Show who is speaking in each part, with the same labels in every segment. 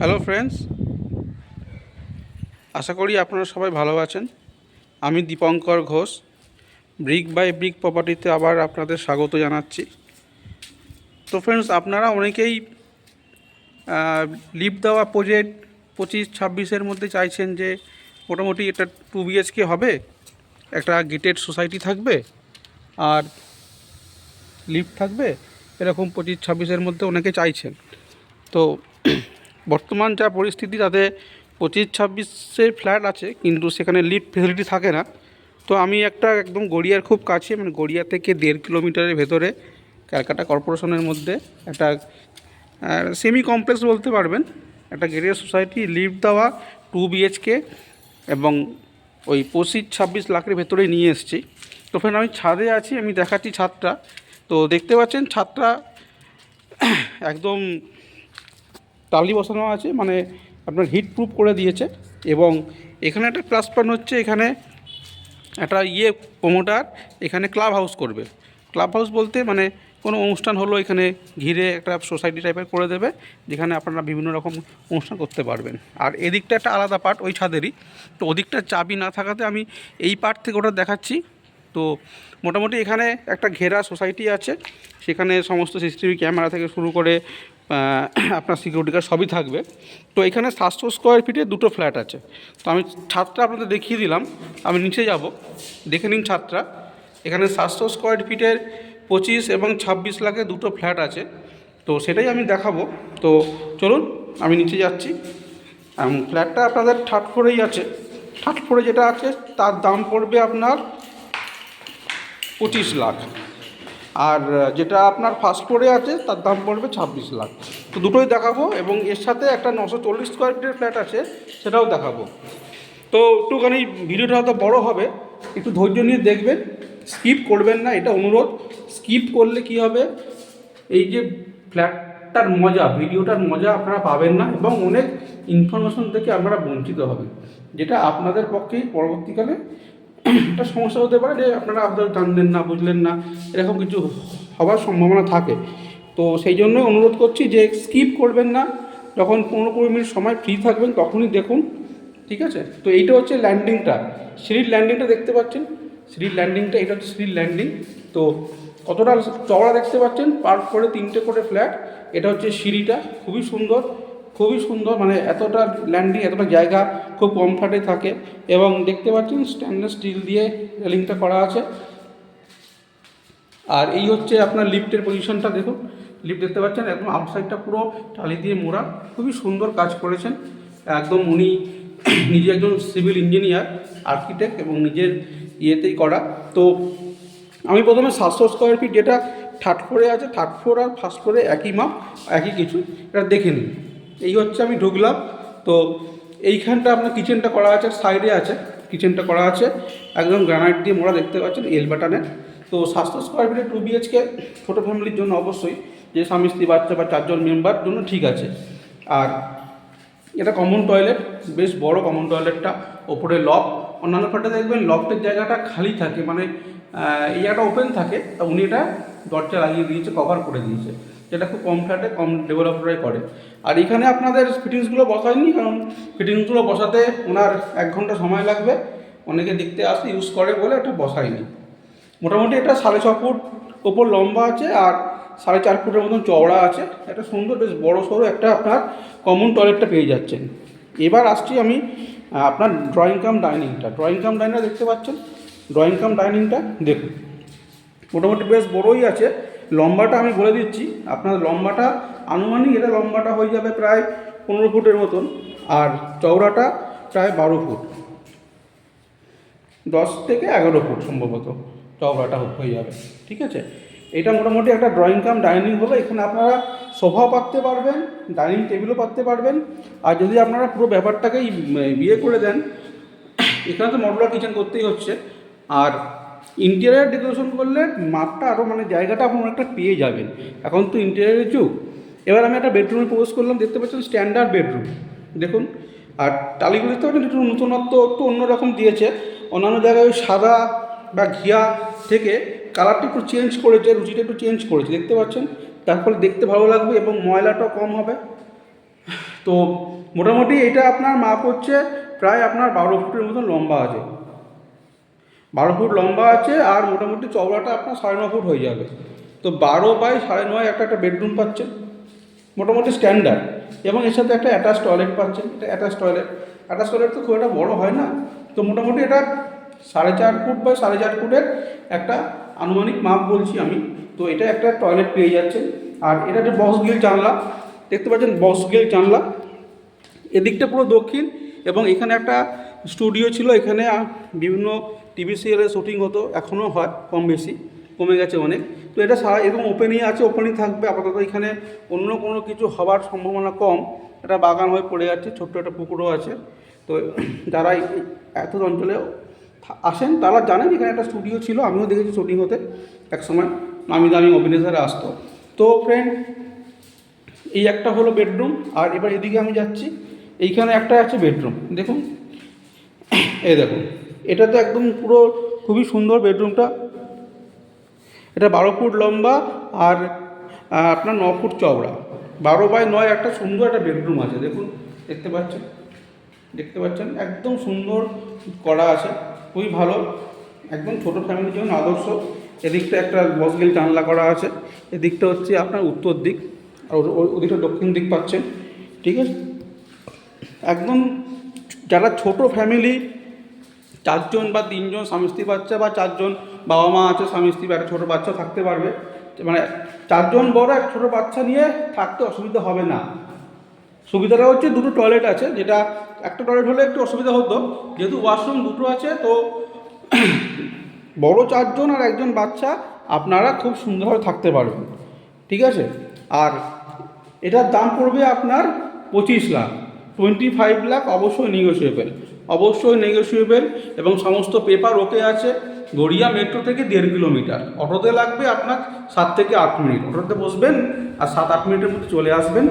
Speaker 1: Hello friends, আশা করি আপনারা সবাই ভালো আছেন। আমি Dipankar Ghosh, brick by brick প্রপার্টিতে আবার আপনাদের স্বাগত জানাচ্ছি। তো ফ্রেন্ডস, আপনারা অনেকেই লিফট দেওয়া প্রজেক্ট 25-26-এর মধ্যে চাইছেন যে মোটামুটি এটা 2 BHK হবে, একটা গেটেড সোসাইটি থাকবে আর লিফট থাকবে, এরকম 25-26-এর মধ্যে অনেকে চাইছেন। তো বর্তমান যা পরিস্থিতি, তাতে 25-26-এর ফ্ল্যাট আছে কিন্তু সেখানে লিফট ফেসিলিটি থাকে না। তো আমি একটা একদম গড়িয়ার খুব কাছে, মানে গড়িয়া থেকে 1.5 কিলোমিটারের ভেতরে ক্যালকাটা কর্পোরেশনের মধ্যে একটা সেমি কমপ্লেক্স বলতে পারবেন, একটা গেটেড সোসাইটি, লিফট দেওয়া, 2 BHK এবং ওই 25-26 লাখের ভেতরেই নিয়ে এসেছি। তো ফ্রেন্ড, আমি ছাদে আছি, আমি দেখাচ্ছি ছাদটা। তো দেখতে পাচ্ছেন ছাদটা একদম টালি বসানো আছে, মানে আপনার হিট প্রুফ করে দিয়েছে। এবং এখানে একটা প্লাস পয়েন্ট হচ্ছে, এখানে একটা প্রমোটার এখানে ক্লাব হাউস করবে। ক্লাব হাউস বলতে মানে কোনো অনুষ্ঠান হলো এখানে ঘিরে একটা সোসাইটি টাইপের করে দেবে, যেখানে আপনারা বিভিন্ন রকম অনুষ্ঠান করতে পারবেন। আর এদিকটা একটা আলাদা পার্ট ওই ছাদেরই, তো ওদিকটা চাবি না থাকাতে আমি এই পার্ট থেকে ওটা দেখাচ্ছি। তো মোটামুটি এখানে একটা ঘেরা সোসাইটি আছে, সেখানে সমস্ত সিসিটিভি ক্যামেরা থেকে শুরু করে আপনার সিকিউরিটি গার্ড সবই থাকবে। তো এখানে 700 স্কোয়ার ফিটে 2টো ফ্ল্যাট আছে। তো আমি ছাদটা আপনাদের দেখিয়ে দিলাম, আমি নিচে যাব, দেখে নিন ছাদটা। এখানে 700 স্কোয়ার ফিটের 25 এবং 26 লাখে 2টো ফ্ল্যাট আছে, তো সেটাই আমি দেখাবো। তো চলুন, আমি নিচে যাচ্ছি। ফ্ল্যাটটা আপনাদের থার্ড ফ্লোরেই আছে। থার্ড ফ্লোরে যেটা আছে তার দাম পড়বে আপনার 25 লাখ, আর যেটা আপনার ফার্স্ট ফ্লোরে আছে তার দাম পড়বে 26 লাখ। তো দুটোই দেখাবো, এবং এর সাথে একটা 940 স্কোয়ার ফিটের ফ্ল্যাট আছে, সেটাও দেখাবো। তো একটুখানি ভিডিওটা হয়তো বড় হবে, একটু ধৈর্য নিয়ে দেখবেন, স্কিপ করবেন না, এটা অনুরোধ। স্কিপ করলে কি হবে, এই যে ফ্ল্যাটটার মজা, ভিডিওটার মজা আপনারা পাবেন না, এবং অনেক ইনফরমেশন থেকে আপনারা বঞ্চিত হবেন, যেটা আপনাদের পক্ষেই পরবর্তীকালে একটা সমস্যা হতে পারে, যে আপনারা জানলেন না, বুঝলেন না, এরকম কিছু হওয়ার সম্ভাবনা থাকে। তো সেই জন্যই অনুরোধ করছি যে স্কিপ করবেন না, যখন 15-20 মিনিট সময় ফ্রি থাকবেন তখনই দেখুন, ঠিক আছে? তো এইটা হচ্ছে ল্যান্ডিংটা, সিঁড়ির ল্যান্ডিংটা দেখতে পাচ্ছেন, সিঁড়ির ল্যান্ডিংটা, এটা হচ্ছে সিঁড়ির ল্যান্ডিং। তো কতটা চওড়া দেখতে পাচ্ছেন, পার করে 3টে করে ফ্ল্যাট। এটা হচ্ছে সিঁড়িটা, খুবই সুন্দর, খুবই সুন্দর, মানে এতটা ল্যান্ডিং, এতটা জায়গা খুব কম ফ্ল্যাটে থাকে। এবং দেখতে পাচ্ছেন স্টেনলেস স্টিল দিয়ে রেলিংটা করা আছে। আর এই হচ্ছে আপনার লিফটের পজিশনটা, দেখুন লিফট দেখতে পাচ্ছেন, একদম আউটসাইডটা পুরো টালি দিয়ে মোড়া, খুবই সুন্দর কাজ করেছেন। একদম উনি নিজে একজন সিভিল ইঞ্জিনিয়ার, আর্কিটেক্ট, এবং নিজের ইয়েতেই করা। তো আমি প্রথমে 700 স্কোয়ার ফিট যেটা থার্ড ফ্লোরে আছে, থার্ড ফ্লোর আর ফার্স্ট ফ্লোরে একই মাপ, একই কিছু, এটা দেখে নিন। এই হচ্ছে আমি ঢুকলাম, তো এইখানটা আপনার কিচেনটা করা আছে, সাইডে আছে কিচেনটা করা আছে, একদম গ্রানাইট দিয়ে মোড়া, দেখতে পাচ্ছেন এল বাটনের। তো 700 স্কোয়ার ফিটে 2 BHK ছোটো ফ্যামিলির জন্য অবশ্যই, যে স্বামী স্ত্রী বাচ্চা বা 4জন মেম্বার জন্য ঠিক আছে। আর এটা কমন টয়লেট, বেশ বড় কমন টয়লেটটা, ওপরে লক। অন্যান্য ফ্ল্যাটে দেখবেন লফটের জায়গাটা খালি থাকে, মানে এই জায়গাটা ওপেন থাকে, তা উনি এটা দরজা লাগিয়ে দিয়েছে, কভার করে দিয়েছে, যেটা খুব কম ফ্ল্যাটে কম ডেভেলপাররাই করে। আর এখানে আপনাদের ফিটিংসগুলো বসায়নি, কারণ ফিটিংসগুলো বসাতে ওনার 1 ঘন্টা সময় লাগবে, অনেকে দেখতে আসতে ইউজ করে বলে এটা বসায়নি। মোটামুটি এটা 6.5 ফুট ওপর লম্বা আছে, আর 4.5 ফুটের মতন চওড়া আছে। একটা সুন্দর বেশ বড় সড়ো একটা আপনার কমন টয়লেটটা পেয়ে যাচ্ছেন। এবার আসছি আমি আপনার ড্রয়িং কাম ডাইনিংটা দেখতে পাচ্ছেন। ড্রয়িং কাম ডাইনিংটা দেখুন, মোটামুটি বেশ বড়োই আছে। লম্বাটা আমি বলে দিচ্ছি, আপনার লম্বাটা আনুমানিক, এটা লম্বাটা হয়ে যাবে প্রায় 15 ফুটের মতন, আর চওড়াটা প্রায় 12 ফুট, 10 থেকে 11 ফুট সম্ভবত চওড়াটা হয়ে যাবে, ঠিক আছে? এটা মোটামুটি একটা ড্রয়িং কাম ডাইনিং হলো। এখানে আপনারা সোফাও পাততে পারবেন, ডাইনিং টেবিলও পাততে পারবেন। আর যদি আপনারা পুরো ব্যাপারটাকেই বিয়ে করে দেন, এখানে তো মডুলার কিচেন করতেই হচ্ছে, আর ইন্টেরিয়ার ডেকোরেশন করলে মাপটা আরও, মানে জায়গাটা আপনি অনেকটা পেয়ে যাবেন। এখন তো ইন্টেরিয়ারের যুগ। এবার আমি একটা বেডরুমে প্রবেশ করলাম, দেখতে পাচ্ছেন স্ট্যান্ডার্ড বেডরুম, দেখুন। আর টালিগুলো দেখতে পাচ্ছেন একটু নতুনত্ব, একটু অন্যরকম দিয়েছে। অন্যান্য জায়গায় ওই সাদা বা ঘিয়া থেকে কালারটা একটু চেঞ্জ করেছে, রুচিটা একটু চেঞ্জ করেছে, দেখতে পাচ্ছেন। তার ফলে দেখতে ভালো লাগবে এবং ময়লাটাও কম হবে। তো মোটামুটি এটা আপনার মাপ হচ্ছে প্রায় আপনার 12 ফুটের মতন লম্বা আছে, 12 ফুট লম্বা আছে, আর মোটামুটি চওড়াটা আপনার 9.5 ফুট হয়ে যাবে। তো 12 বাই 9.5 একটা বেডরুম পাচ্ছেন মোটামুটি স্ট্যান্ডার্ড, এবং এর সাথে একটা অ্যাটাচ টয়লেট পাচ্ছেন। এটা অ্যাটাচ টয়লেট তো খুব একটা বড় হয় না, তো মোটামুটি এটা 4.5 ফুট বাই 4.5 ফুটের একটা আনুমানিক মাপ বলছি আমি। তো এটা একটা টয়লেট পেয়ে যাচ্ছেন। আর এটা একটা বক্স গ্রিল জানলা দেখতে পাচ্ছেন, বক্স গ্রিল জানলা, এদিকটা পুরো দক্ষিণ, এবং এখানে একটা স্টুডিও ছিল, এখানে বিভিন্ন টিভি সিরিয়ালের শুটিং হতো, এখনও হয় কম বেশি, কমে গেছে অনেক। তো এটা সারা এরকম ওপেনই আছে, ওপেনই থাকবে আপাতত। এখানে অন্য কোনো কিছু হওয়ার সম্ভাবনা কম, এটা বাগান হয়ে পড়ে যাচ্ছে, ছোট্ট একটা পুকুরও আছে। তো যারা এত অঞ্চলে আসেন তারা জানেন এখানে একটা স্টুডিও ছিল, আমিও দেখেছি শুটিং হতে এক সময়, নামি দামি অভিনেতারা আসতো। তো ফ্রেন্ড, এই একটা হলো বেডরুম। আর এবার এদিকে আমি যাচ্ছি, এইখানে একটা আছে বেডরুম, দেখুন, এই দেখুন, এটা তো একদম পুরো খুবই সুন্দর বেডরুমটা। এটা 12 ফুট লম্বা আর আপনার 9 ফুট চওড়া, 12 বাই 9 একটা সুন্দর একটা বেডরুম আছে, দেখুন, দেখতে পাচ্ছেন একদম সুন্দর করা আছে, খুবই ভালো, একদম ছোটো ফ্যামিলির জন্য আদর্শ। এদিকটা একটা বসগিল জানলা করা আছে, এদিকটা হচ্ছে আপনার উত্তর দিক, আর ওদিকটা দক্ষিণ দিক পাচ্ছেন, ঠিক আছে। একদম যারা ছোট ফ্যামিলি, 4 জন বা 3 জন স্বামী স্ত্রী বাচ্চা, বা 4 জন বাবা মা আছে, স্বামী স্ত্রী, একটা ছোটো বাচ্চা থাকতে পারবে, মানে 4 জন বড় এক ছোটো বাচ্চা নিয়ে থাকতে অসুবিধা হবে না। সুবিধাটা হচ্ছে দুটো টয়লেট আছে, যেটা একটা টয়লেট হলে একটু অসুবিধা হতো, যেহেতু ওয়াশরুম দুটো আছে, তো বড় 4 জন আর একজন বাচ্চা আপনারা খুব সুন্দরভাবে থাকতে পারবেন, ঠিক আছে। আর এটার দাম পড়বে আপনার 25 লাখ, 25 লাখ, অবশ্যই নেগোসিয়েবল, এবং সমস্ত পেপার ওকে আছে। গড়িয়া মেট্রো থেকে 1.5 কিলোমিটার, অটোতে লাগবে আপনার 7 থেকে 8 মিনিট, অটোতে বসবেন আর 7-8 মিনিটের মধ্যে চলে আসবেন।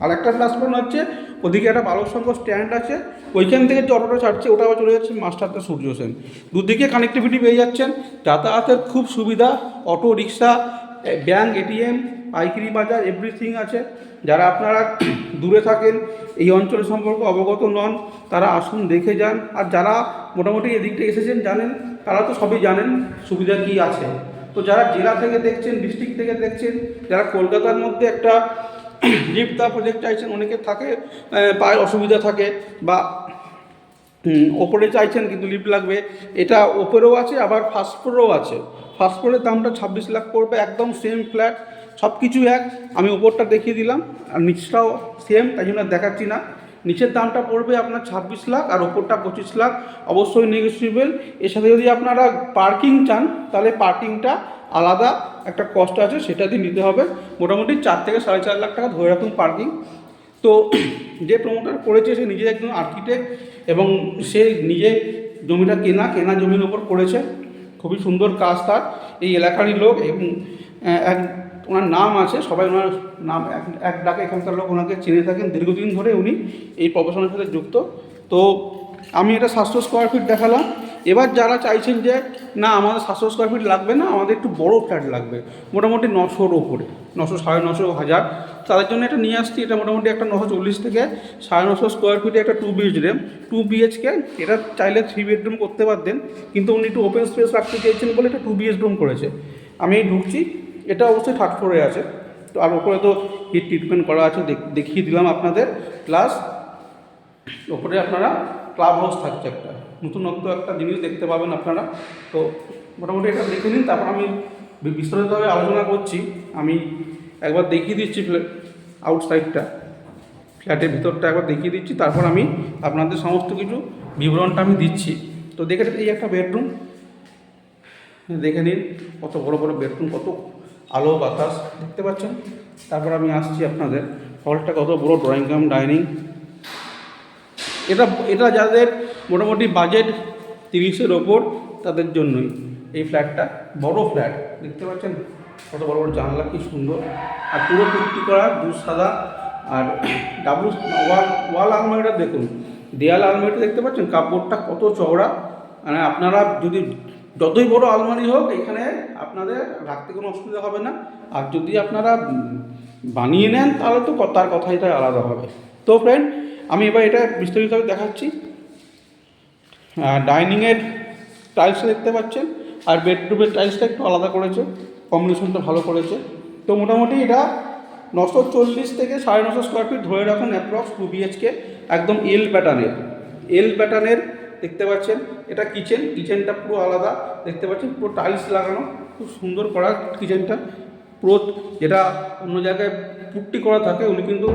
Speaker 1: আর একটা প্লাস পয়েন্ট হচ্ছে ওদিকে একটা বালকসংঘ স্ট্যান্ড আছে, ওইখান থেকে যে অটোটা ছাড়ছে ওটা আবার চলে যাচ্ছে মাস্টারদা সূর্য সেন, দুদিকে কানেক্টিভিটি পেয়ে যাচ্ছেন, যাতায়াতের খুব সুবিধা, অটো রিক্সা, ব্যাংক, এটিএম, পাইকারি বাজার, এভরিথিং আছে। যারা আপনারা দূরে থাকেন, এই অঞ্চল সম্পর্কে অবগত নন, তারা আসুন, দেখে যান। আর যারা মোটামুটি এদিকটা এসেছেন জানেন, তারা তো সবই জানেন সুবিধা কী আছে। তো যারা জেলা থেকে দেখছেন, ডিস্ট্রিক্ট থেকে দেখছেন, যারা কলকাতার মধ্যে একটা লিফট দেওয়া প্রজেক্ট চাইছেন, অনেকে থাকে পায়ের অসুবিধা থাকে, বা ওপরে চাইছেন কিন্তু লিফট লাগবে, এটা ওপরেও আছে, আবার ফার্স্ট ফ্লোরেও আছে। ফার্স্ট ফ্লোরের দামটা 26 লাখ পড়বে, একদম সেম ফ্ল্যাট, সব কিছু এক। আমি ওপরটা দেখিয়ে দিলাম, আর নিচটাও সেম, তাই জন্য দেখাচ্ছি না। নিচের দামটা পড়বে আপনার 26 লাখ, আর ওপরটা 25 লাখ, অবশ্যই নেগোসিয়েবল। এর সাথে যদি আপনারা পার্কিং চান, তাহলে পার্কিংটা আলাদা একটা কস্ট আছে, সেটা দিয়ে নিতে হবে। মোটামুটি 4 থেকে 4.5 লাখ টাকা ধরে রাখুন পার্কিং। তো যে প্রমোটার করেছে সে নিজে একজন আর্কিটেক্ট, এবং সে নিজে জমিটা কেনা জমির ওপর করেছে, খুবই সুন্দর কাজ তার, এই এলাকারই লোক, এবং ওনার নাম আছে, সবাই ওনার নাম এক ডাকে এখানকার লোক ওনাকে চিনে থাকেন, দীর্ঘদিন ধরে উনি এই প্রফেশনের সাথে যুক্ত। তো আমি এটা 700 স্কোয়ার ফিট দেখালাম। এবার যারা চাইছেন যে না আমাদের 700 স্কোয়ার ফিট লাগবে না, আমাদের একটু বড় ফ্ল্যাট লাগবে, মোটামুটি 900-র ওপরে, 900, 950, 1000, তাদের জন্য এটা নিয়ে আসছি। এটা মোটামুটি একটা 940 থেকে 950 স্কোয়ার ফিটে একটা 2 বিএইচকে, এটা চাইলে 3 বেডরুম করতে পারতেন, কিন্তু উনি একটু ওপেন স্পেস রাখতে চেয়েছেন বলে এটা 2 বেডরুম করেছে। আমি ঢুকছি, এটা অবশ্যই 3rd ফ্লোরে আছে, তো আর ওপরে তো হিট ট্রিটমেন্ট করা আছে, দেখিয়ে দিলাম আপনাদের। প্লাস ওপরে আপনারা ক্লাব হাউস থাকছে, একটা নতুনত্ব একটা জিনিস দেখতে পাবেন আপনারা। তো মোটামুটি এটা দেখে নিন, তারপর আমি বিস্তারিতভাবে আলোচনা করছি। আমি একবার দেখিয়ে দিচ্ছি আউটসাইডটা, ফ্ল্যাটের ভিতরটা একবার দেখিয়ে দিচ্ছি, তারপর আমি আপনাদের সমস্ত কিছু বিবরণটা আমি দিচ্ছি। তো দেখে এই একটা বেডরুম, দেখে নিন কত বড় বড় বেডরুম, কত আলো বাতাস দেখতে পাচ্ছেন। তারপর আমি আসছি আপনাদের হলটা, কত বড় ড্রয়িং কাম ডাইনিং। এটা যাদের মোটামুটি বাজেট 30-এর ওপর, তাদের জন্যই এই ফ্ল্যাটটা, বড় ফ্ল্যাট দেখতে পাচ্ছেন, কত বড় বড় জানলা, কি সুন্দর, আর পুরো পুট্টি করা, দুধ সাদা। আর ওয়াল আলমারিটা দেখুন, দেয়াল আলমারিটা দেখতে পাচ্ছেন, কাপড়টা কত চওড়া, মানে আপনারা যদি যতই বড় আলমারি হোক, এখানে আপনাদের রাখতে কোনো অসুবিধা হবে না। আর যদি আপনারা বানিয়ে নেন তাহলে তো তার কথাই আলাদা হবে। তো ফ্রেন্ড, আমি এবার এটা বিস্তারিতভাবে দেখাচ্ছি। ডাইনিংয়ের টাইলসটা দেখতে পাচ্ছেন, আর বেডরুমের টাইলসটা একটু আলাদা করেছে, কম্বিনেশনটা ভালো করেছে। তো মোটামুটি এটা 940 থেকে 950 স্কোয়ার ফিট ধরে রাখুন, অ্যাপ্রক্স 2 বিএইচকে, একদম এল প্যাটার্নের দেখতে পাচ্ছেন। এটা কিচেনটা পুরো আলাদা দেখতে পাচ্ছেন, পুরো টাইলস লাগানো, খুব সুন্দর করা কিচেনটা পুরো। যেটা অন্য জায়গায় পুট্টি করা থাকে, উনি কিন্তু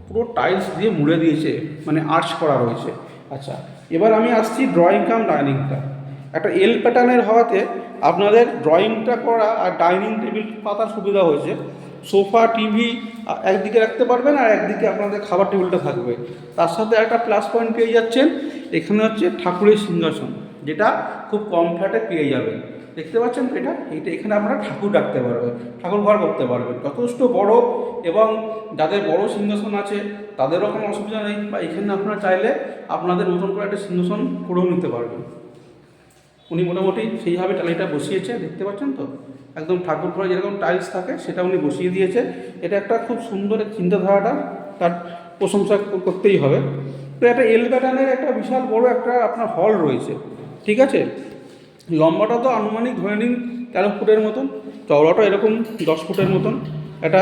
Speaker 1: পুরো টাইলস দিয়ে মুড়ে দিয়েছে, মানে আর্চ করা রয়েছে। আচ্ছা, এবার আমি আসছি ড্রয়িং কাম ডাইনিংটা। একটা এল প্যাটার্নের হওয়াতে আপনাদের ড্রয়িংটা করা আর ডাইনিং টেবিল পাতার সুবিধা হয়েছে। সোফা টিভি একদিকে রাখতে পারবেন, আর একদিকে আপনাদের খাবার টেবিলটা থাকবে। তার সাথে একটা প্লাস পয়েন্ট পেয়ে যাচ্ছেন, এখানে হচ্ছে ঠাকুরের সিংহাসন, যেটা খুব কম ফ্ল্যাটে পেয়ে যাবেন। দেখতে পাচ্ছেন তো, এইটা এখানে আপনারা ঠাকুর রাখতে পারবেন, ঠাকুর ঘর করতে পারবেন, যথেষ্ট বড়। এবং যাদের বড় সিংহাসন আছে তাদেরও কোনো অসুবিধা নেই, বা এখানে আপনারা চাইলে আপনাদের মতন করে একটা সিংহাসন করেও নিতে পারবেন। উনি মোটামুটি সেইভাবে টালিটা বসিয়েছে, দেখতে পাচ্ছেন তো, একদম ঠাকুর ঘরে যেরকম টাইলস থাকে সেটা উনি বসিয়ে দিয়েছে। এটা একটা খুব সুন্দর চিন্তাধারাটা, তার প্রশংসা করতেই হবে। তো একটা এল প্যাটার্নের একটা বিশাল বড় একটা আপনার হল রয়েছে, ঠিক আছে। লম্বাটা তো আনুমানিক ধরে নিন 13 ফুটের মতন, চওড়াটা এরকম 10 ফুটের মতন। এটা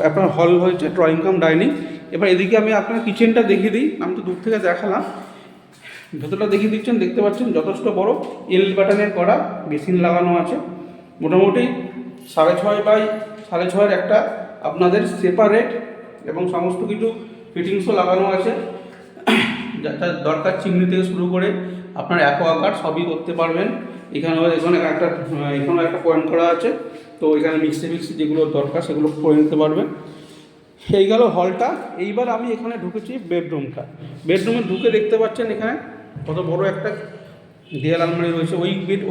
Speaker 1: আপনার হল হয়েছে ড্রয়িং কাম ডাইনিং। এবার এদিকে আমি আপনার কিচেনটা দেখিয়ে দিই, আমি তো দূর থেকে দেখালাম, ভেতরটা দেখিয়ে দিচ্ছেন, দেখতে পাচ্ছেন যথেষ্ট বড় এল প্যাটার্নের করা, বেসিন লাগানো আছে। মোটামুটি 6.5 বাই 6.5 একটা আপনাদের সেপারেট, এবং সমস্ত কিছু ফিটিংসও লাগানো আছে। যার দরকার চিমনি থেকে শুরু করে আপনার অ্যাকোয়াগার্ড সবই করতে পারবেন। এখানেও একটা পয়েন্ট করা আছে, তো এখানে মিক্সি যেগুলো দরকার সেগুলো করে নিতে পারবেন। এই গেল হলটা। এইবার আমি এখানে ঢুকেছি বেডরুমে ঢুকে দেখতে পাচ্ছেন এখানে কত বড় একটা দেয়াল আলমারি রয়েছে।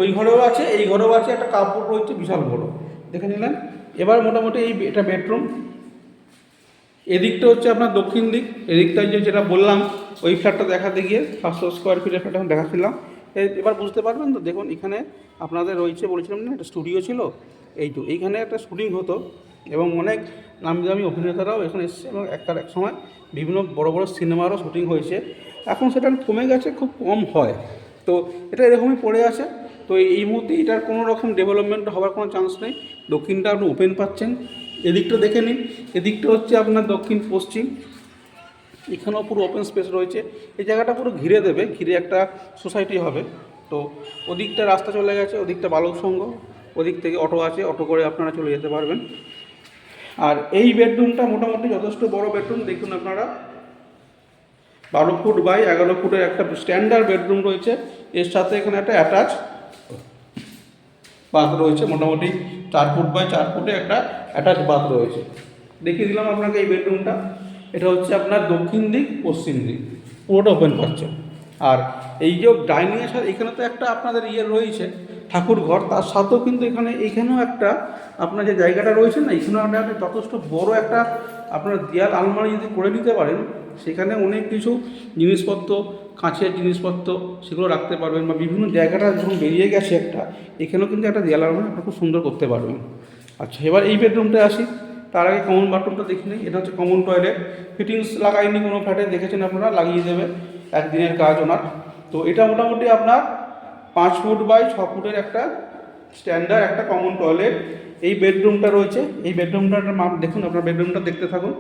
Speaker 1: ওই ঘরেও আছে, এই ঘরেও আছে, একটা কাপড় রয়েছে বিশাল বড়, দেখে নিলেন। এবার মোটামুটি এটা বেডরুম। এদিকটা হচ্ছে আপনার দক্ষিণ দিক। এদিকটায় যেটা বললাম, ওই ফ্ল্যাটটা দেখাতে গিয়ে 700 স্কোয়ার ফিটের ফ্ল্যাট আমি দেখাচ্ছিলাম। এবার বুঝতে পারবেন তো, দেখুন এখানে আপনাদের রয়েছে, বলেছিলাম না একটা স্টুডিও ছিল, এইখানে একটা শুটিং হতো, এবং অনেক নামি দামি অভিনেতারাও এখানে এসেছে, এবং এক সময় বিভিন্ন বড় বড় সিনেমারও শুটিং হয়েছে। এখন সেটা কমে গেছে, খুব কম হয়। তো এটা এরকমই পড়ে আছে। তো এই মুহূর্তে এটার কোনো রকম ডেভেলপমেন্ট হওয়ার কোনো চান্স নেই। দক্ষিণটা আপনি ওপেন পাচ্ছেন। এদিকটা দেখে নিন, এদিকটা হচ্ছে আপনার দক্ষিণ পশ্চিম, এখানেও পুরো ওপেন স্পেস রয়েছে। এই জায়গাটা পুরো ঘিরে একটা সোসাইটি হবে। তো ওদিকটা রাস্তা চলে গেছে, ওদিকটা বালক সংঘ, ওদিক থেকে অটো আছে, অটো করে আপনারা চলে যেতে পারবেন। আর এই বেডরুমটা মোটামুটি যথেষ্ট বড় বেডরুম। দেখুন আপনারা, 12 ফুট বাই 11 ফুটের একটা স্ট্যান্ডার্ড বেডরুম রয়েছে। এর সাথে এখানে একটা অ্যাটাচ বাথ রয়েছে, মোটামুটি 4 ফুট বাই 4 ফুটে একটা অ্যাটাচ বাথ রয়েছে। দেখিয়ে দিলাম আপনাকে এই বেডরুমটা। এটা হচ্ছে আপনার দক্ষিণ দিক পশ্চিম দিক, পুরোটা ওপেন পাচ্ছে। আর এই যে ডাইনিংয়ের সাথে এখানে তো একটা আপনাদের রয়েছে ঠাকুর ঘর, তার সাথেও কিন্তু এইখানেও একটা আপনার যে জায়গাটা রয়েছে না, এখানেও একটা যথেষ্ট বড় একটা আপনার দেয়াল আলমারি যদি করে নিতে পারেন, সেখানে অনেক কিছু জিনিসপত্র, কাঁচের জিনিসপত্র সেগুলো রাখতে পারবেন, বা বিভিন্ন জায়গাটা যখন বেরিয়ে গেছে একটা, এখানেও কিন্তু একটা দেয়াল আলমারি আপনার খুব সুন্দর করতে পারবেন। আচ্ছা, এবার এই বেডরুমটা আসি। তার আগে কমন বাথরুমটা দেখি নেই। এটা হচ্ছে কমন টয়লেট, ফিটিংস লাগাইনি কোনো ফ্ল্যাটে, দেখেছেন আপনারা, লাগিয়ে দেবে, একদিনের কাজ ওনার। তো এটা মোটামুটি আপনার 5 ফুট বাই 6 ফুটের একটা স্ট্যান্ডার্ড একটা কমন টয়লেট এই বেডরুমটা রয়েছে। এই বেডরুমটার মাপ দেখুন, আপনার বেডরুমটা দেখতে থাকুন।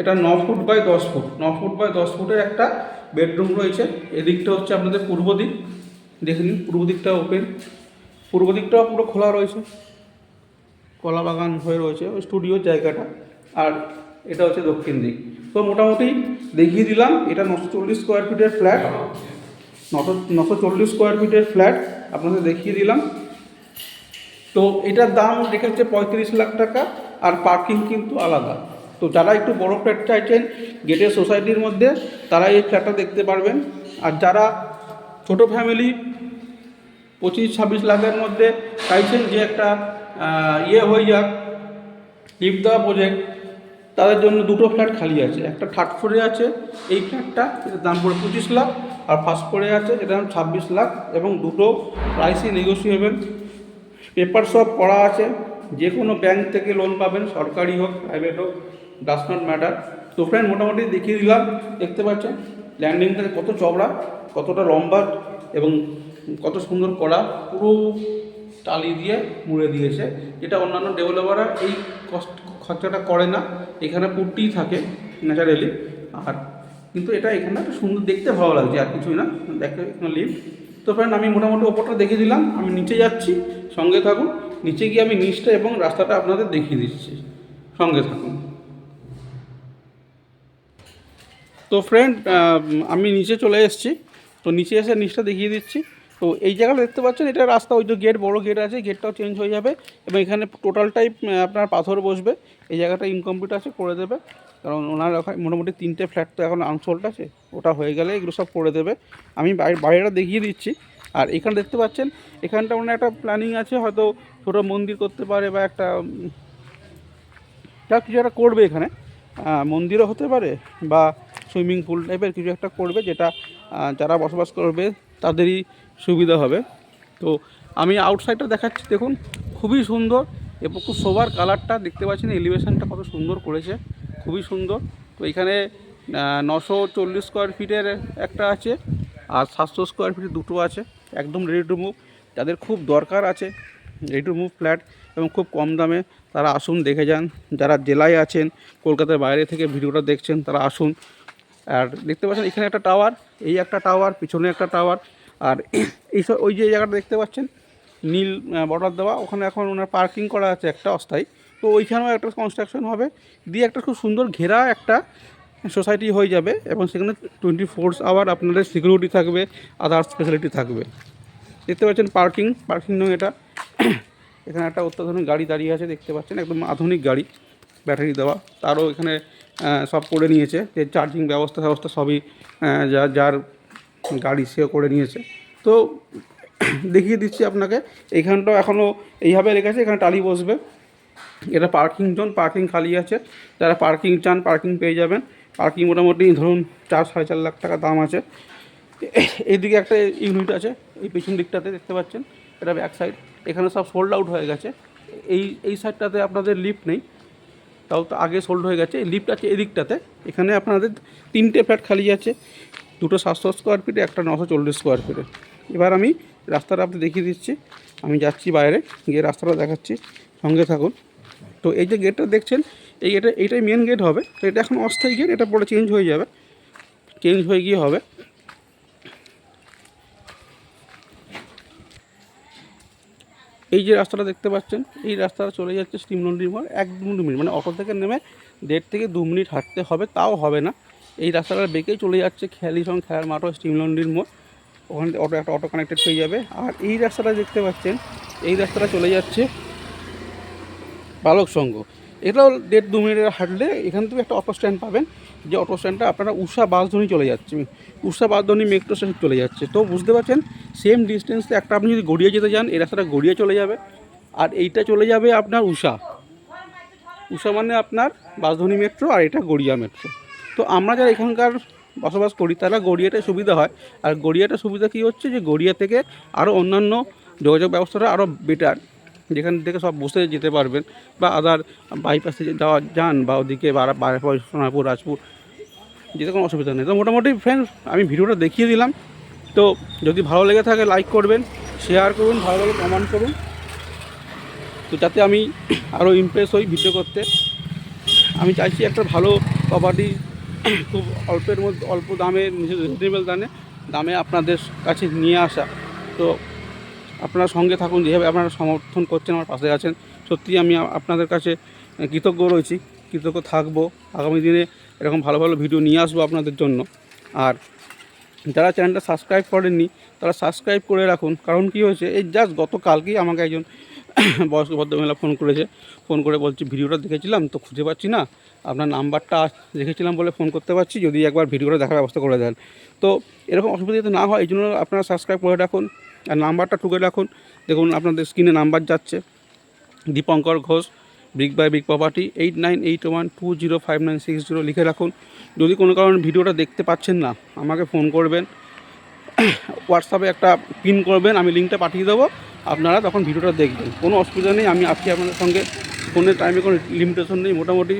Speaker 1: এটা 9 foot by 10 foot, 9 foot by 10 ফুটের একটা বেডরুম রয়েছে। এদিকটা হচ্ছে আপনাদের পূর্ব দিক, দেখে নিন, পূর্ব দিকটা ওপেন, পূর্ব দিকটাও পুরো খোলা রয়েছে, কলা বাগান হয়ে রয়েছে ওই স্টুডিওর জায়গাটা। আর এটা হচ্ছে দক্ষিণ দিক। তো মোটামুটি দেখিয়ে দিলাম। এটা 940 স্কোয়ার ফিটের ফ্ল্যাট, 940 স্কোয়ার ফিটের ফ্ল্যাট আপনাদের দেখিয়ে দিলাম। তো এটার দাম রেখেছে 35 লাখ টাকা, আর পার্কিং কিন্তু আলাদা। তো যারা একটু বড় ফ্ল্যাট চাইছেন গেটের সোসাইটির মধ্যে, তারা এই ফ্ল্যাটটা দেখতে পারবেন। আর যারা ছোট ফ্যামিলি 25-26 লাখের মধ্যে চাইছেন যে একটা হয়ে যাক, লিফট দেওয়া প্রজেক্ট, তাদের জন্য দুটো ফ্ল্যাট খালি আছে। একটা থার্ড ফ্লোরে আছে এই ফ্ল্যাটটা, এটার দাম পড়ে 25 লাখ, আর ফার্স্ট ফ্লোরে আছে এটার দাম 26 লাখ, এবং দুটো প্রাইসই নেগোসিয়েবল। পেপার সব করা আছে, যে কোনো ব্যাংক থেকে লোন পাবেন, সরকারি হোক প্রাইভেট হোক, ডাস নট ম্যাটার। তো ফ্রেন্ড মোটামুটি দেখিয়ে দিলাম, দেখতে পাচ্ছেন ল্যান্ডিংটা কত চওড়া, কতটা লম্বা এবং কত সুন্দর করা, পুরো টালি দিয়ে মুড়ে দিয়েছে, যেটা অন্যান্য ডেভেলপাররা এই খরচাটা করে না, এখানে পুট্টিই থাকে ন্যাচারালি। আর কিন্তু এটা এখানে একটা সুন্দর, দেখতে ভালো লাগছে, আর কিছুই না। দেখতে এখানে লিফট। তো ফ্রেন্ড আমি মোটামুটি ওপরটা দেখিয়ে দিলাম, আমি নিচে যাচ্ছি, সঙ্গে থাকুন। নিচে গিয়ে আমি নিচটা এবং রাস্তাটা আপনাদের দেখিয়ে দিচ্ছি, সঙ্গে থাকুন। তো ফ্রেন্ড আমি নিচে চলে এসেছি, তো নিচে এসে নিচটা দেখিয়ে দিচ্ছি। তো এই জায়গাটা দেখতে পাচ্ছেন, এটা রাস্তা, ওই যে গেট, বড় গেট আছে, গেটটাও চেঞ্জ হয়ে যাবে এবং এখানে টোটালটাই আপনার পাথর বসবে। এই জায়গাটা ইনকমপ্লিট আছে, করে দেবে, কারণ ওনার মোটামুটি 3টে ফ্ল্যাট তো এখন আনসোল্ড আছে, ওটা হয়ে গেলে এগুলো সব করে দেবে। আমি বাইরেটা দেখিয়ে দিচ্ছি। আর এখানে দেখতে পাচ্ছেন, এখানটা ওনার একটা প্ল্যানিং আছে, হয়তো ছোটো মন্দির করতে পারে বা একটা যা কিছু একটা করবে এখানে, মন্দিরও হতে পারে বা সুইমিং পুল টাইপের কিছু একটা করবে, যেটা যারা বসবাস করবে তাদেরই সুবিধা হবে। তো আমি আউটসাইডটা দেখাচ্ছি, দেখুন খুবই সুন্দর এবং খুব সোবার কালারটা দেখতে পাচ্ছেন, এলিভেশনটা কত সুন্দর করেছে, খুবই সুন্দর। তো এখানে 940 স্কোয়ার ফিটের একটা আছে আর 700 স্কোয়ার ফিটের দুটো আছে, একদম রেডি টু মুভ। যাদের খুব দরকার আছে রেডি টু মুভ ফ্ল্যাট এবং খুব কম দামে, তারা আসুন, দেখে যান। যারা জেলায় আছেন, কলকাতার বাইরে থেকে ভিডিওটা দেখছেন, তারা আসুন। আর দেখতে পাচ্ছেন এখানে একটা টাওয়ার, এই একটা টাওয়ার, পিছনে একটা টাওয়ার। আর এইসব ওই যে জায়গাটা দেখতে পাচ্ছেন নীল বর্ডার দেওয়া, ওখানে এখন ওনার পার্কিং করা আছে একটা অস্থায়ী। তো ওইখানেও একটা কনস্ট্রাকশন হবে, দিয়ে একটা খুব সুন্দর ঘেরা একটা সোসাইটি হয়ে যাবে এবং সেখানে 24 আওয়ার আপনাদের সিকিউরিটি থাকবে, আদার্স ফেসিলিটি থাকবে। দেখতে পাচ্ছেন পার্কিং নয় এটা। এখানে একটা অত্যাধুনিক গাড়ি দাঁড়িয়ে আছে, দেখতে পাচ্ছেন একদম আধুনিক গাড়ি, ব্যাটারি দেওয়া। তারও এখানে সব করে নিয়েছে, যে চার্জিং ব্যবস্থা সবই যার গাড়ি সেও করে নিয়েছে। তো দেখিয়ে দিচ্ছি আপনাকে, এইখানটাও এখনও এইভাবে রেখেছে, এখানে টালি বসবে। এটা পার্কিং জোন, পার্কিং খালি আছে, যারা পার্কিং চান পার্কিং পেয়ে যাবেন। পার্কিং মোটামুটি ধরুন 4-4.5 লাখ টাকা দাম আছে। এইদিকে একটা ইউনিট আছে, এই পিছন দিকটাতে দেখতে পাচ্ছেন, এটা ব্যাক সাইড। এখানে সব সোল্ড আউট হয়ে গেছে। এই সাইডটাতে আপনাদের লিফট নেই, তাও তো আগে সোল্ড হয়ে গেছে। লিফট আছে এদিকটাতে। এখানে আপনাদের 3টে ফ্ল্যাট খালি আছে, দুটো 700 স্কোয়ার ফিটে, একটা 940 স্কোয়ার ফিটে। এবার আমি রাস্তাটা আপনি দেখিয়ে দিচ্ছি, আমি যাচ্ছি বাইরে গিয়ে রাস্তাটা দেখাচ্ছি, সঙ্গে থাকুন। তো এই যে গেটটা দেখছেন, এইটাই মেন গেট হবে। তো এটা এখন অস্থায়ী গেট, এটা পরে চেঞ্জ হয়ে যাবে, চেঞ্জ হয়ে গিয়ে হবে। এই যে রাস্তাটা দেখতে পাচ্ছেন, এই রাস্তাটা চলে যাচ্ছে স্টিম লন্ড্রি মোড়, 1-2 মিনিট, মানে অটো থেকে নেমে 1.5 থেকে 2 মিনিট হাঁটতে হবে, তাও হবে না। এই রাস্তাটা বেঁকেই চলে যাচ্ছে খেয়ালি সঙ্গে খেলার মাঠও স্টিম লন্ড্রির মোড়, ওখান থেকে অটো কানেক্টেড হয়ে যাবে। আর এই রাস্তাটা দেখতে পাচ্ছেন, এই রাস্তাটা চলে যাচ্ছে বালক সংঘ। এটাও 1.5-2 মিনিটের হাঁটলে এখান থেকে একটা অটো স্ট্যান্ড পাবেন, যে অটো স্ট্যান্ডটা আপনারা উষা বাসধনী চলে যাচ্ছে, উষা বাসধনী মেট্রো স্টেশন চলে যাচ্ছে। তো বুঝতে পারছেন, সেম ডিস্টেন্সে একটা আপনি যদি গড়িয়া যেতে যান, এই রাস্তাটা গড়িয়া চলে যাবে, আর এইটা চলে যাবে আপনার উষা মানে আপনার বাসধনী মেট্রো, আর এটা গড়িয়া মেট্রো। তো আমরা যারা এখানকার বসবাস করি, তারা গড়িয়াটায় সুবিধা হয়। আর গড়িয়াটা সুবিধা কী হচ্ছে, যে গড়িয়া থেকে আরও অন্যান্য যোগাযোগ ব্যবস্থাটা আরও বেটার, যেখান থেকে সব বসে যেতে পারবেন, বা আদার বাইপাসে যান বা ওদিকে সোনারপুর, রাজপুর যেতে কোনো অসুবিধা নেই। তো মোটামুটি ফ্রেন্ডস, আমি ভিডিওটা দেখিয়ে দিলাম। তো যদি ভালো লেগে থাকে লাইক করবেন, শেয়ার করুন, ভালো লাগে কমেন্ট করুন, তো যাতে আমি আরও ইমপ্রেস হই ভিডিও করতে। আমি চাইছি একটা ভালো প্রপার্টি খুব অল্প দামে, রিজনেবল দামে আপনাদের কাছে নিয়ে আসা। তো আপনারা সঙ্গে থাকুন, যেভাবে আপনারা সমর্থন করছেন, আমার পাশে আছেন, সত্যি আমি আপনাদের কাছে কৃতজ্ঞ রয়েছি, কৃতজ্ঞ থাকবো। আগামী দিনে এরকম ভালো ভালো ভিডিও নিয়ে আসবো আপনাদের জন্য। আর যারা চ্যানেলটা সাবস্ক্রাইব করেননি, তারা সাবস্ক্রাইব করে রাখুন। কারণ কী হয়েছে, এই জাস্ট গতকালকেই আমাকে একজন বয়স্ক ভদ্রমহিলা ফোন করে বলছি, ভিডিওটা দেখেছিলাম তো খুঁজে পাচ্ছি না, আপনার নাম্বারটা দেখেছিলাম বলে ফোন করতে পারছি, যদি একবার ভিডিওটা দেখার ব্যবস্থা করে দেন। তো এরকম অসুবিধা যাতে না হয়, এই জন্য আপনারা সাবস্ক্রাইব করে রাখুন আর নাম্বারটা টুকে রাখুন। দেখুন আপনাদের স্ক্রিনে নাম্বার যাচ্ছে, Dipankar Ghosh, brick by brick property, 8981205960 লিখে রাখুন। যদি কোনো কারণে ভিডিওটা দেখতে পাচ্ছেন না, আমাকে ফোন করবেন, হোয়াটসঅ্যাপে একটা পিন করবেন, আমি লিঙ্কটা পাঠিয়ে দেবো, আপনারা তখন ভিডিওটা দেখবেন, কোনো অসুবিধা নেই। আমি আজকে আপনাদের সঙ্গে ফোনের টাইমে কোনো লিমিটেশন নেই, মোটামুটি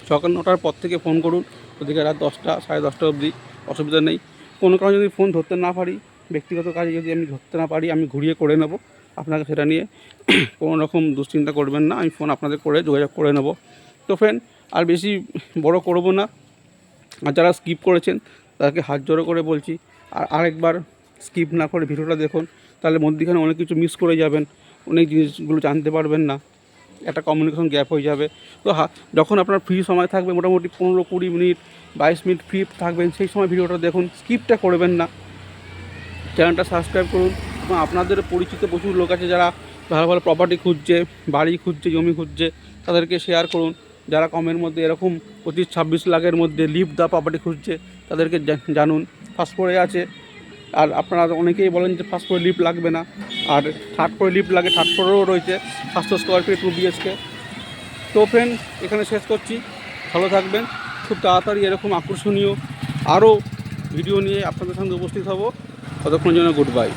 Speaker 1: সকাল 9টার পর থেকে ফোন করুন, ওদিকে রাত 10টা 10:30 অবধি অসুবিধা নেই। কোনো কারণে যদি ফোন ধরতে না পারি, ব্যক্তিগত কাজে যদি আমি ধরতে না পারি, আমি ঘুরিয়ে করে নেব। আপনাকে সেটা নিয়ে কোনো রকম দুশ্চিন্তা করবেন না, আমি ফোন আপনাদের করে যোগাযোগ করে নেব। তো ফ্রেন্ড, আর বেশি বড় করব না। আর যারা স্কিপ করেছেন তাদেরকে হাত জোড়ো করে বলছি আরেকবার স্কিপ না করে ভিডিওটা দেখুন, তাহলে মধ্যিখানে অনেক কিছু মিস করে যাবেন, অনেক জিনিসগুলো জানতে পারবেন না, একটা কমিউনিকেশন গ্যাপ হয়ে যাবে। তো যখন আপনার ফ্রি সময় থাকবে, মোটামুটি 15-20 মিনিট 22 মিনিট ফ্রি থাকবেন, সেই সময় ভিডিওটা দেখুন, স্কিপটা করবেন না। চ্যানেলটা সাবস্ক্রাইব করুন এবং আপনাদের পরিচিত প্রচুর লোক আছে যারা ভালো ভালো প্রপার্টি খুঁজছে, বাড়ি খুঁজছে, জমি খুঁজছে, তাদেরকে শেয়ার করুন। যারা কমের মধ্যে এরকম 25-26 লাখের মধ্যে লিভ দা প্রপার্টি খুঁজছে, তাদেরকে জানুন। ফার্স্ট ফ্লোরে আছে, আর আপনারা অনেকেই বলেন যে ফার্স্ট ফ্লোরে লিফট লাগবে না, আর থার্ড ফ্লোরে লিফট লাগে। থার্ড ফ্লোরেও রয়েছে 700 স্কোয়ার ফিট 2 BHK। তো ফ্রেন্ড, এখানে শেষ করছি। ভালো থাকবেন। খুব তাড়াতাড়ি এরকম আকর্ষণীয় আরও ভিডিও নিয়ে আপনাদের সঙ্গে উপস্থিত হব। ততক্ষণের জন্য গুড বাই।